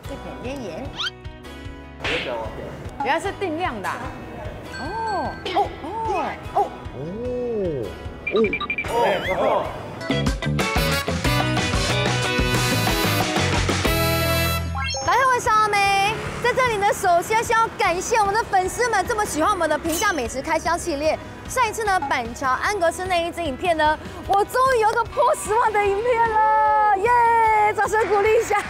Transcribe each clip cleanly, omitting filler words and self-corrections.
一点点盐。原来是定量的。哦。来，我是阿梅，在这里呢，首先先要感谢我们的粉丝们这么喜欢我们的平价美食开箱系列。上一次呢，板桥安格斯那一支影片呢，我终于有个破10万的影片了，耶！掌声鼓励一下，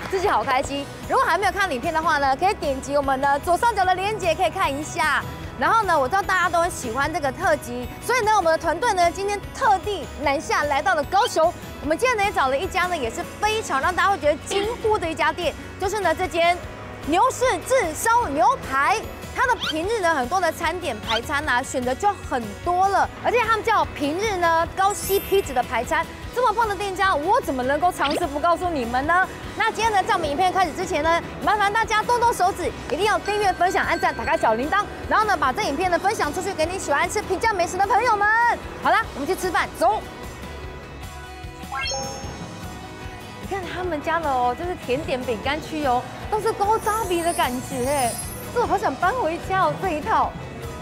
自己好开心。如果还没有看影片的话呢，可以点击我们的左上角的链接，可以看一下。然后呢，我知道大家都很喜欢这个特辑，所以呢，我们的团队呢今天特地南下来到了高雄。我们今天呢也找了一家呢也是非常让大家会觉得惊呼的一家店，就是呢这间牛氏炙烧牛排。它的平日呢很多的餐点排餐啊选择就很多了，而且他们叫平日呢高 CP 值的排餐。这么棒的店家，我怎么能够尝试不告诉你们呢？那今天呢，在我们影片开始之前呢，麻烦大家动动手指，一定要订阅、分享、按赞、打开小铃铛，然后呢，把这影片呢分享出去给你喜欢吃平价美食的朋友们。好啦，我们去吃饭，走。你看他们家的哦，就是甜点饼干区哦，都是高扎比的感觉哎，这我好想搬回家哦这一套。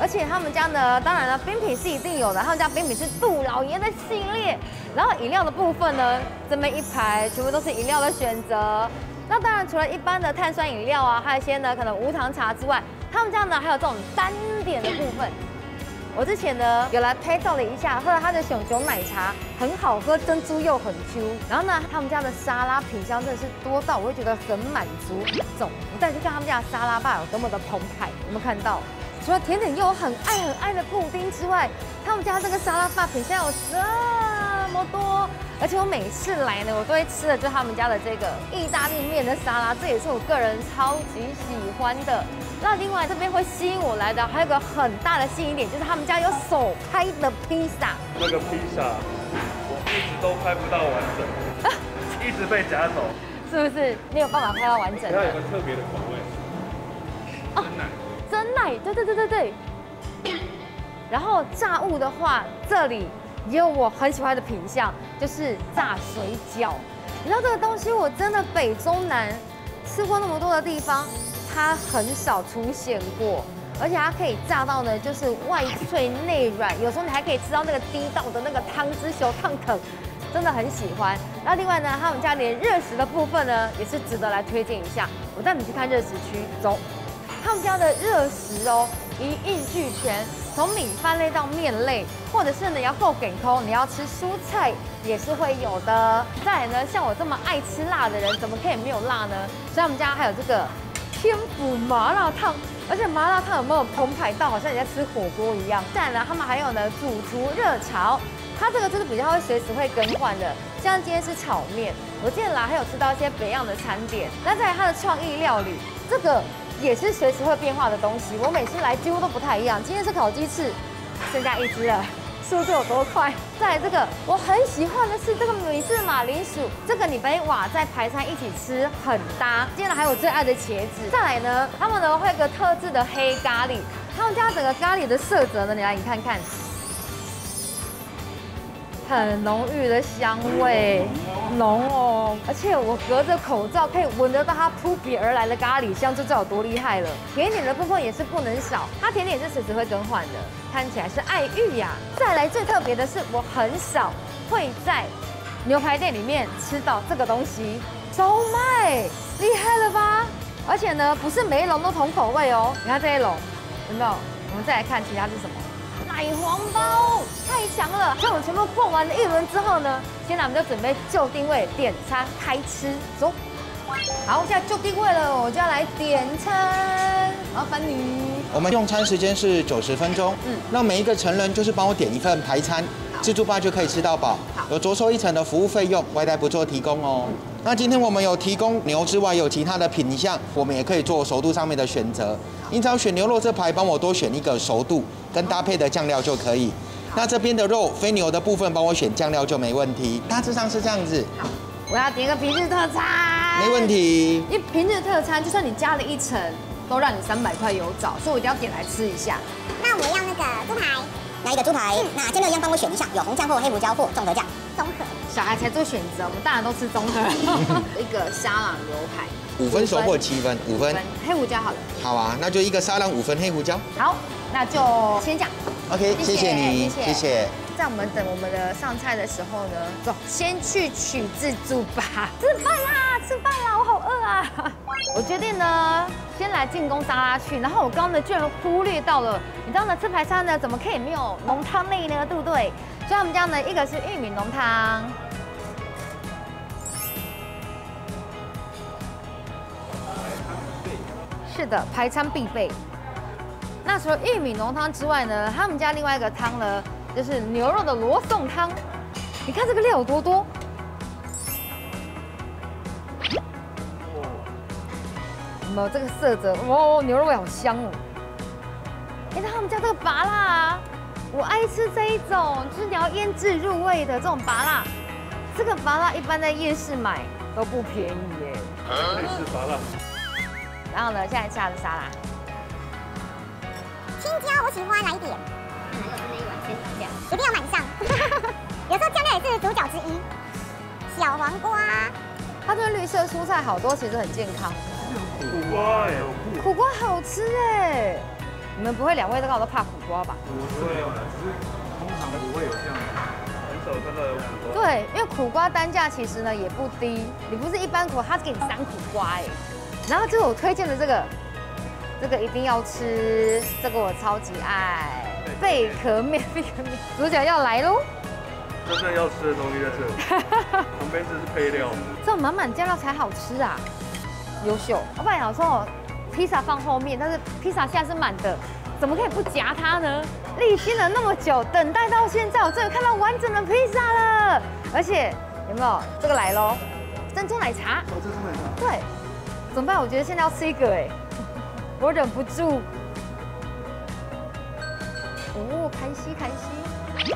而且他们家呢，当然了，冰品是一定有的。他们家冰品是杜老爷的系列，然后饮料的部分呢，这边一排全部都是饮料的选择。那当然，除了一般的碳酸饮料啊，还有一些呢可能无糖茶之外，他们家呢还有这种单点的部分。我之前呢有来拍照了一下，喝了他的熊熊奶茶，很好喝，珍珠又很 Q。然后呢，他们家的沙拉品相真的是多到我会觉得很满足。走，我带你去看他们家的沙拉吧有多么的澎湃，有没有看到？除了甜点又有很爱的布丁之外，他们家这个沙拉吧品相有这么多，而且我每次来呢，我都会吃的就是他们家的这个意大利面的沙拉，这也是我个人超级喜欢的。那另外这边会吸引我来的还有个很大的吸引点，就是他们家有手拍的披萨。那个披萨我一直都拍不到完整，一直被夹走，是不是没有办法拍到完整的？它有个特别的口味，真奶。真奶，对。然后炸物的话，这里也有我很喜欢的品项，就是炸水饺。你知道这个东西，我真的北中南吃过那么多的地方，它很少出现过。而且它可以炸到呢，就是外脆内软，有时候你还可以吃到那个滴到的那个汤汁小烫疼，真的很喜欢。然后另外呢，他们家连热食的部分呢，也是值得来推荐一下。我带你去看热食区，走。他们家的热食哦，一应俱全，从米饭类到面类，或者是你要够给空，你要吃蔬菜也是会有的。再来呢，像我这么爱吃辣的人，怎么可以没有辣呢？所以他们家还有这个天府麻辣烫，而且麻辣烫有没有澎湃到，好像你在吃火锅一样。再来呢，他们还有呢主厨热炒，它这个就是比较会随时会更换的，像今天是炒面，我今天来还有吃到一些别样的餐点。那再来它的创意料理，这个也是随时会变化的东西，我每次来几乎都不太一样。今天是烤鸡翅，剩下一只了，速度有多快？再来这个，我很喜欢的是这个美式马铃薯，这个你可以哇在排餐一起吃很搭。接着还有我最爱的茄子。再来呢，他们呢会有个特制的黑咖喱，他们家整个咖喱的色泽呢，你看看。很浓郁的香味，浓哦！而且我隔着口罩可以闻得到它扑鼻而来的咖喱香，就知道有多厉害了。甜点的部分也是不能少，它甜点是随时会更换的，看起来是爱玉呀。再来最特别的是，我很少会在牛排店里面吃到这个东西，烧麦，厉害了吧？而且呢，不是每一笼都同口味哦。你看这一笼，有没有？我们再来看其他是什么？奶黄包太强了！所以我们全部逛完了一轮之后呢，现在我们就准备就定位点餐开吃，走。好，现在就定位了，我就要来点餐，麻烦你。我们用餐时间是90分钟，那每一个成人就是帮我点一份排餐，自助吧就可以吃到饱，有着收1成的服务费用，外带不做提供哦。那今天我们有提供牛之外，有其他的品项，我们也可以做熟度上面的选择。你只要选牛肉这排，帮我多选一个熟度跟搭配的酱料就可以。那这边的肉非牛的部分，帮我选酱料就没问题。大致上是这样子。好，我要点个平日特餐。没问题。因为平日特餐，就算你加了1层，都让你300块有找，所以我一定要点来吃一下。那我们要那个猪排，拿一个猪排，那酱料一样帮我选一下，有红酱或黑胡椒或综合酱。综合。小孩才做选择，我们大人都吃综合。一个沙朗牛排5分熟或7分，5分。黑胡椒好了。好啊，那就一个沙朗5分黑胡椒。好，那就先讲。 OK， 谢谢你，谢谢。在我们等我们的上菜的时候呢，走，先去取自助吧。吃饭啦，吃饭啦，我好饿啊！我决定呢，先来进攻沙拉去。然后我刚刚呢，居然忽略到了，你知道呢，吃排餐呢，怎么可以没有浓汤类呢？对不对？所以我们家呢，一个是玉米浓汤。 是的，排餐必备。那除了玉米浓汤之外呢，他们家另外一个汤呢，就是牛肉的罗宋汤。你看这个料有多多。有没有这个色泽？哇，牛肉味好香哦！你看他们家这个拔辣啊，我爱吃这一种，就是你要腌制入味的这种拔辣。这个拔辣一般在夜市买都不便宜耶。夜市拔辣。 然后呢，现在吃它的沙拉。青椒我喜欢来一点，如果是那一碗先这样，一定要满上。有时候酱料也是主角之一。小黄瓜，它这个绿色蔬菜好多，其实很健康。苦瓜耶，苦瓜好吃哎！你们不会2位都怕苦瓜吧？我会啊，只是通常不会有这样，很少看到有苦瓜。对，因为苦瓜单价其实呢也不低，你不是一般苦，它是给你3苦瓜哎。然后这个我推荐的这个一定要吃，这个我超级爱贝壳面，主角要来喽！真正要吃的东西在这里，旁边这是配料。这种满满酱料才好吃啊，优秀。老板有时候披萨放后面，但是披萨现在是满的，怎么可以不夹它呢？历经了那么久，等待到现在，我终于看到完整的披萨了。而且有没有这个来喽？珍珠奶茶。哦，珍珠奶茶。对。 怎么办？我觉得现在要吃一个哎，我忍不住。哦，看西看西，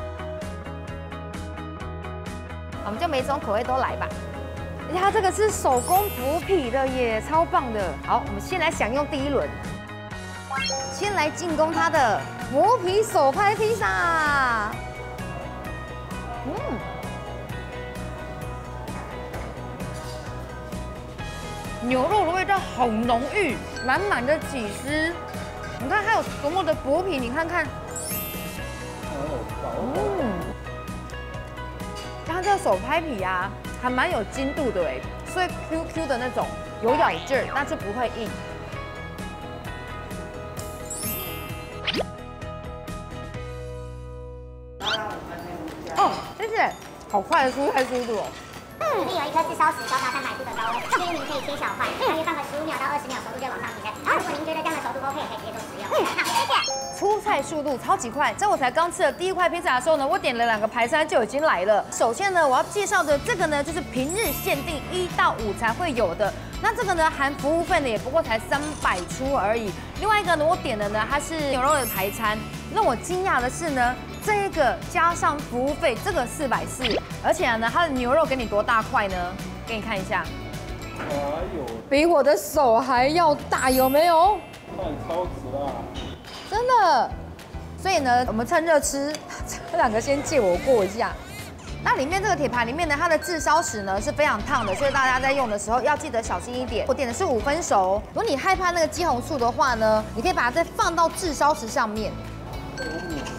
我们就每种口味都来吧。而且它这个是手工薄皮的耶，超棒的。好，我们先来享用第一轮，先来进攻它的薄皮手拍披萨。牛肉的味道好浓郁，满满的起司。你看它有多么的薄皮，你看看。然后这个手拍皮啊，还蛮有筋度的哎，所以 QQ 的那种，有咬劲儿，但是不会硬。哦，谢谢，好快的蔬菜速度哦。 里面有一颗炙烧时高达300度的高温，建议您可以切小块，大约放个15秒到20秒，熟度就往上提升。然后如果您觉得这样的熟度 OK，可以直接做食用。好，谢谢。出菜速度超级快，在我才刚吃了第一块披萨的时候呢，我点了2个排餐就已经来了。首先呢，我要介绍的这个呢，就是平日限定1到5才会有的。那这个呢，含服务费呢，也不过才300出而已。另外一个呢，我点的呢，它是牛肉的排餐。让我惊讶的是呢，这个加上服务费，这个440，而且呢，它的牛肉给你多大块呢？给你看一下，比我的手还要大，有没有？那很超值啊！真的。所以呢，我们趁热吃，这2个先借我过一下。那里面这个铁盘里面呢，它的炙烧时呢是非常烫的，所以大家在用的时候要记得小心一点。我点的是5分熟，如果你害怕那个肌红素的话呢，你可以把它再放到炙烧时上面。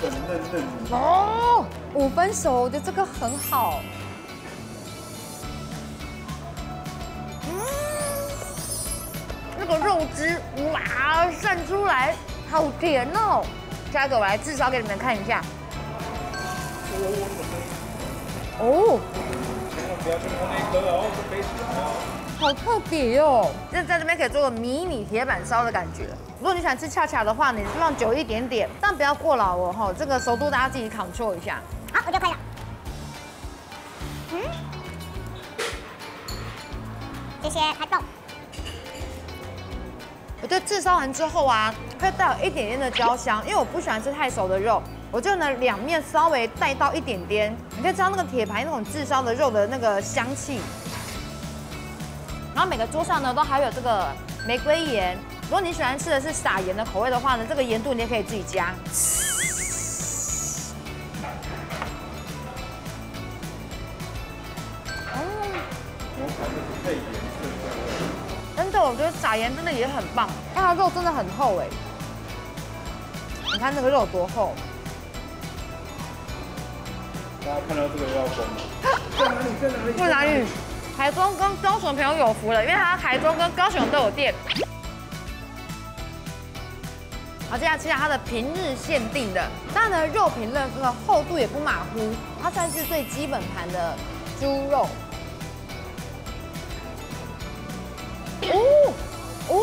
粉嫩嫩。哦，5分熟，我觉得这个很好。那个肉汁哇散出来，好甜哦！下一个我来炙烧给你们看一下。哦，千万不要去摸那一颗哦，这飞起来哦。好特别哦！这在这边可以做个迷你铁板烧的感觉。如果你喜欢吃恰恰的话，你就放久一点点，但不要过老哦哈。这个熟度大家自己 control 一下。好，我就可以了。谢谢，开动。我觉得炙烧完之后啊，会带有一点点的焦香，因为我不喜欢吃太熟的肉，我就呢2面稍微带到一点点，你可以知道那个铁盘那种炙烧的肉的那个香气。然后每个桌上呢都还有这个玫瑰盐，如果你喜欢吃的是撒盐的口味的话呢，这个盐度你也可以自己加。我觉得撒盐真的也很棒，它的肉真的很厚哎。你看那个肉多厚。大家看到这个要疯了。在哪里？在哪里？在哪里？台中跟高雄朋友有福了，因为它台中跟高雄都有店。好，接下来吃一下它的平日限定的，它的肉品的这个厚度也不马虎，它算是最基本盘的猪肉。哦哦，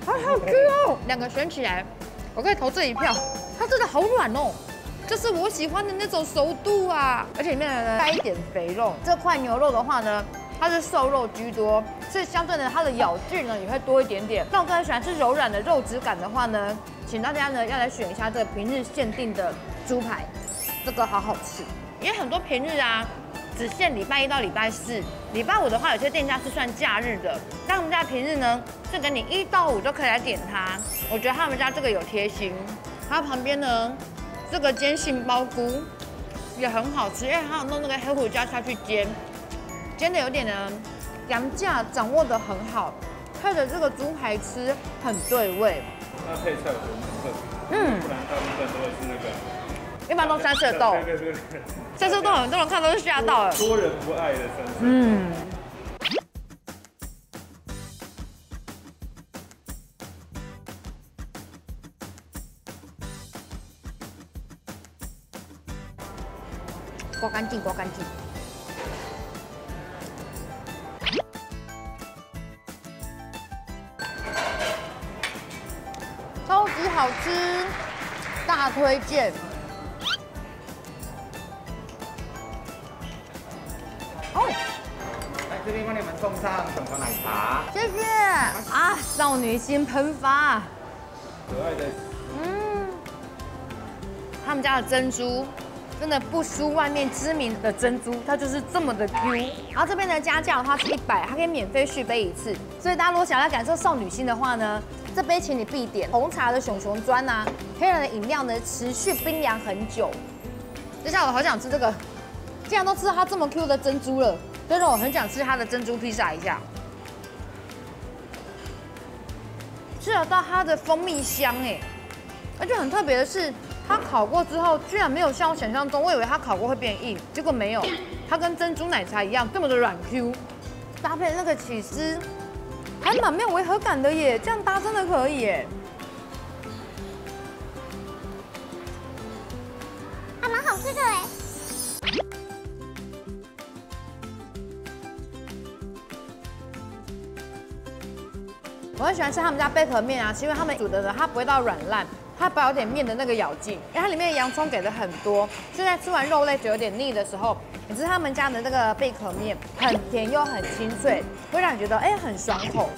好好吃哦！两个选起来，我可以投这一票。它真的好软哦，就是我喜欢的那种熟度啊，而且里面呢带一点肥肉。这块牛肉的话呢，它是瘦肉居多，所以相对呢它的咬劲呢也会多一点点。那我个人喜欢吃柔软的肉质感的话呢，请大家呢要来选一下这个平日限定的猪排，这个好好吃。因为很多平日啊，只限礼拜一到礼拜四，礼拜五的话有些店家是算假日的，但我们家平日呢是给你1到5就可以来点它。我觉得他们家这个有贴心，它旁边呢这个煎杏鲍菇也很好吃，因为它有弄那个黑胡椒下去煎，煎的有点呢洋价掌握的很好，配着这个猪排吃很对味。那配菜我觉得蛮特别，不然大部分都会是那个。一般都三色豆，对，三色豆很多人看都是吓到了。多人不爱的三色豆。刮干净，刮干净。超级好吃，大推荐。哦，来这边帮你们送上粉红奶茶。谢谢啊，少女心喷发。可爱的。他们家的珍珠真的不输外面知名的珍珠，它就是这么的 Q。然后这边的加价的话是100，它可以免费续杯1次。所以大家如果想要感受少女心的话呢，这杯请你必点红茶的熊熊砖啊，可以让你的饮料呢持续冰凉很久。接下来我好想吃这个，既然都吃到它这么 Q 的珍珠了，所以让我很想吃它的珍珠披萨一下。吃得到它的蜂蜜香哎，而且很特别的是，它烤过之后居然没有像我想象中，我以为它烤过会变硬，结果没有，它跟珍珠奶茶一样这么的软 Q， 搭配那个起司，还蛮没有违和感的耶，这样搭真的可以耶。还蛮好吃的哎。我很喜欢吃他们家贝壳面啊，是因为他们煮的呢，它不会到软烂，它保有点面的那个咬劲，因为它里面的洋葱给的很多，所以在吃完肉类觉得有点腻的时候，你吃他们家的这个贝壳面，很甜又很清脆，会让你觉得很爽口。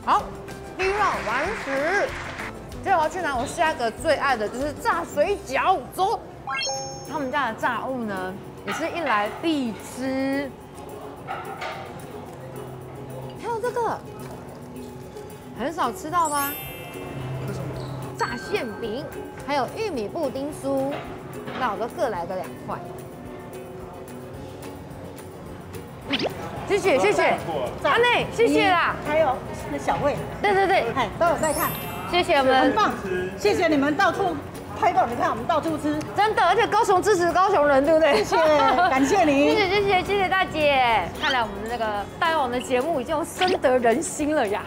好，第一 round 完食。接着我要去拿我下一个最爱的，就是炸水饺。走，他们家的炸物呢，也是一来必吃。还有这个，很少吃到吧？炸馅饼，还有玉米布丁酥，那我都各来个2块。谢谢谢谢，安内谢谢啦。还有那小慧，对对对，哎，都有在看，谢谢我们，很棒，谢谢你们到处拍到，你看我们到处吃，真的，而且高雄支持高雄人，对不对？谢谢，感谢你，谢谢大姐。看来我们的那个大王的节目已经深得人心了呀，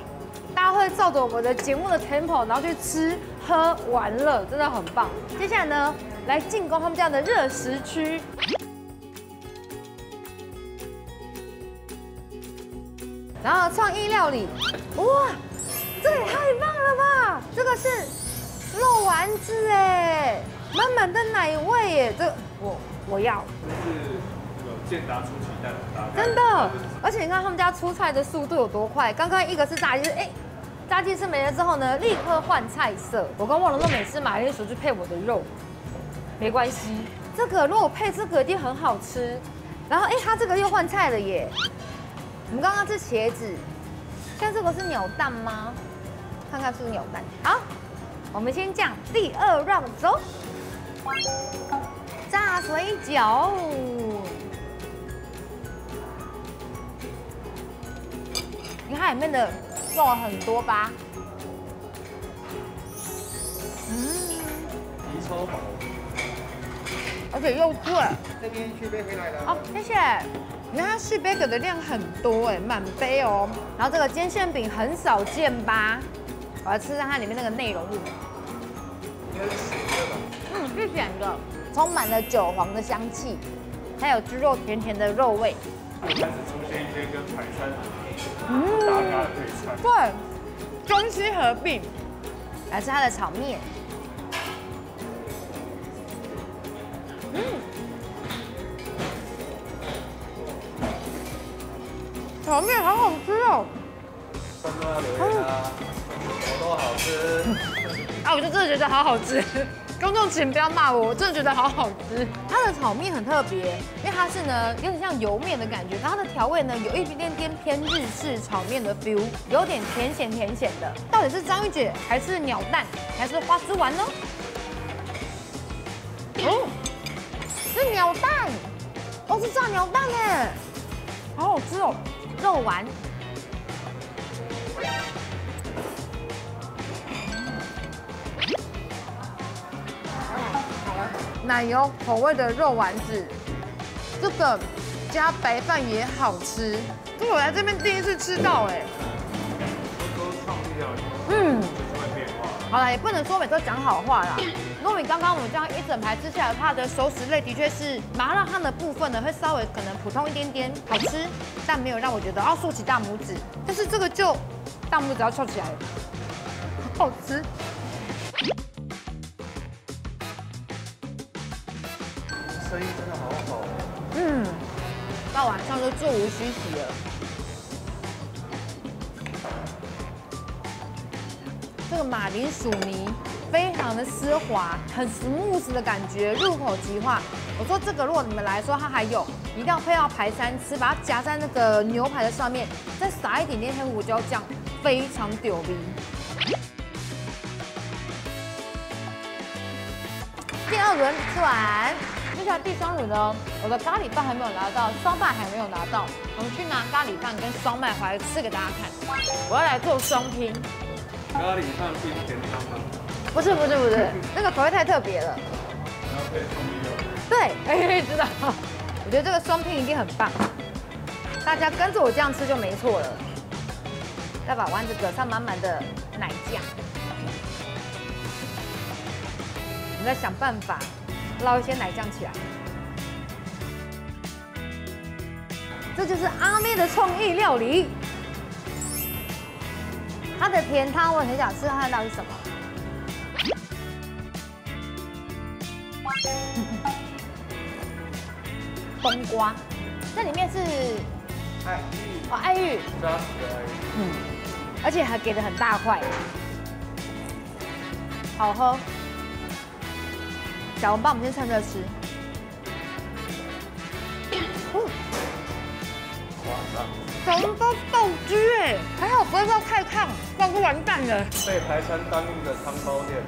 大家会照着我们的节目的 tempo， 然后去吃喝玩乐，真的很棒。接下来呢，来进攻他们家的热食区。然后创意料理，哇，这也太棒了吧！这个是肉丸子哎，满满的奶味耶，这我要。是有健达出奇蛋的搭配，真的，而且你看他们家出菜的速度有多快，刚刚一个是炸鸡，炸鸡翅没了之后呢，立刻换菜色。我刚忘了说每次买的时候就配我的肉，没关系，这个如果配这个一定很好吃。然后它这个又换菜了耶。我们刚刚吃茄子，但这个是鸟蛋吗？看看是不是鸟蛋。好，我们先这样，第2 round 走。炸水饺，你看里面的肉很多吧？皮超薄，而且又脆。这边续杯回来了。好，谢谢。你看它续杯给的量很多哎，满杯哦。然后这个煎馅饼很少见吧？我要吃看它里面那个内容物。应该是咸的吧？是咸的，充满了韭黄的香气，还有猪肉甜甜的肉味。开始出现一些跟排餐搭嘎的配菜。对，中西合并。来吃它的炒面。炒面好好吃哦！观众要留言啊，什么都好吃。啊，我就真的觉得好好吃。观众请不要骂我，我真的觉得好好吃。它的炒面很特别，因为它是呢有点像油面的感觉，它的调味呢有一点点偏日式炒面的 feel， 有点甜咸的。到底是章鱼姐还是鸟蛋还是花枝丸呢？哦，是鸟蛋，哦是炸鸟蛋哎，好好吃哦，肉丸。奶油口味的肉丸子，这个加白饭也好吃，这我来这边第一次吃到哎。都是创意料理，就是会变化。好了，也不能说每次都讲好话啦。糯米刚刚我们这样一整排吃下来，它的熟食类的确是麻辣烫的部分呢，会稍微可能普通一点点，好吃，但没有让我觉得要竖起大拇指。但是这个就大拇指要翘起来了，好吃。生意真的好好。到晚上就座无虚席了。这个马铃薯泥非常的丝滑，很 smooth 的感觉，入口即化。我说这个如果你们来说，它还有一定要配到排餐吃，把它夹在那个牛排的上面，再撒一点点黑胡椒酱，非常屌逼。第2轮吃完。接下来第3轮呢，我的咖喱饭还没有拿到，烧麦还没有拿到，我们去拿咖喱饭跟烧麦回来吃给大家看。我要来做双拼，咖喱饭配甜汤吗？不是，那个口味太特别了。然后配创意料理。对，知道。我觉得这个双拼一定很棒，大家跟着我这样吃就没错了。再把丸子搁上满满的奶酱，我们再想办法捞一些奶酱起来。这就是阿妹的创意料理。它的甜汤我很想吃，看到是什么？冬瓜，这里面是爱玉，扎实的爱玉。而且还给的很大块，好喝。小笼包我们先趁热吃。小笼包爆汁哎，还好不会到太烫，不然就完蛋了。被排餐耽误的汤包店。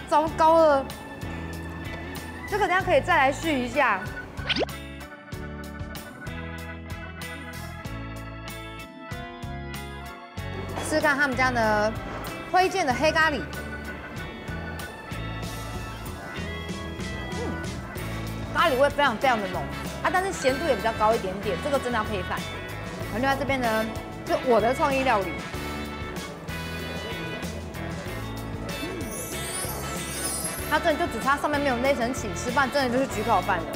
糟糕了，这个等下可以再来续一下。试看他们家呢推荐的黑咖喱，咖喱味非常的浓啊，但是咸度也比较高一点点，这个真的要配饭。然后另外这边呢，就我的创意料理，它真的就只差上面没有那层起司，不然真的就是焗烤饭了。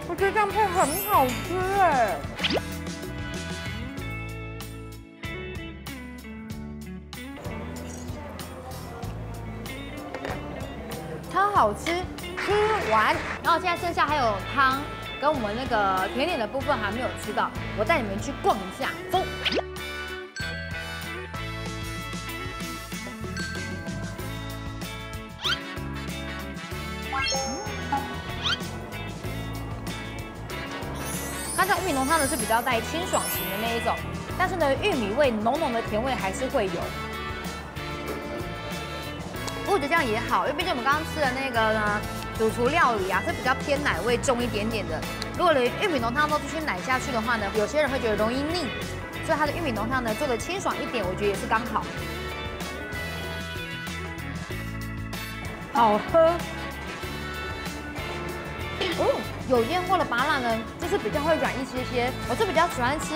我觉得这样配很好吃哎。超好吃，吃完，然后现在剩下还有汤跟我们那个甜点的部分还没有吃到，我带你们去逛一下，走。刚才玉米浓汤呢是比较带清爽型的那一种，但是呢，玉米味浓浓的甜味还是会有。我觉得这样也好，因为毕竟我们刚刚吃的那个呢，主厨料理啊是比较偏奶味重一点点的。如果连玉米浓汤都继续奶下去的话呢，有些人会觉得容易腻，所以它的玉米浓汤呢做的清爽一点，我觉得也是刚好。好喝。哦，有腌过的芭乐呢，就是比较会软一些些。我是比较喜欢吃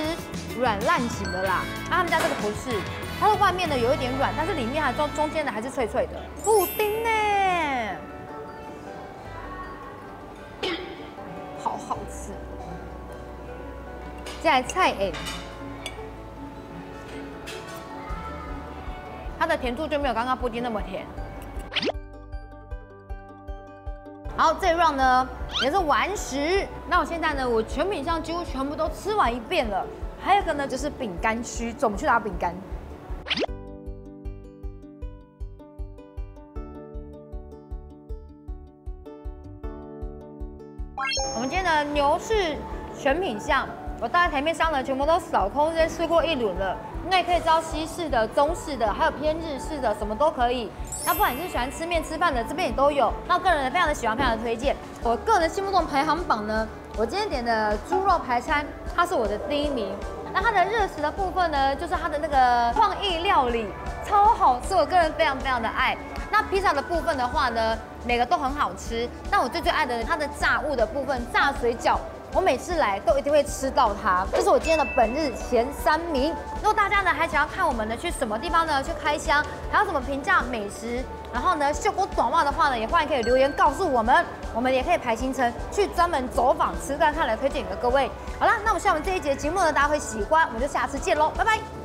软烂型的啦，那他们家这个不是，它的外面呢有一点软，但是里面还中间的还是脆脆的。布丁呢，好好吃。再来菜诶，它的甜度就没有刚刚布丁那么甜。好，这一 round 呢也是完食。那我现在呢，我全品项几乎全部都吃完一遍了。还有一个呢，就是饼干区，走，我们去拿饼干。我们今天的牛市全品项，我大概台面上呢全部都扫空，直接吃过一轮了。那也可以招西式的、中式的，还有偏日式的，什么都可以。那不管你是喜欢吃面吃饭的，这边也都有。那个人非常的喜欢，非常的推荐。我个人心目中排行榜呢，我今天点的猪肉排餐，它是我的第1名。那它的热食的部分呢，就是它的那个创意料理，超好吃，我个人非常非常的爱。那披萨的部分的话呢，每个都很好吃。那我最爱的它的炸物的部分，炸水饺。我每次来都一定会吃到它，这是我今天的本日前3名。如果大家呢还想要看我们呢去什么地方呢去开箱，还有什么评价美食，然后呢秀锅短袜的话呢，也欢迎可以留言告诉我们，我们也可以排行程去专门走访吃看看来推荐给各位。好啦，那我们希望我们这一节节目呢大家会喜欢，我们就下次见喽，拜拜。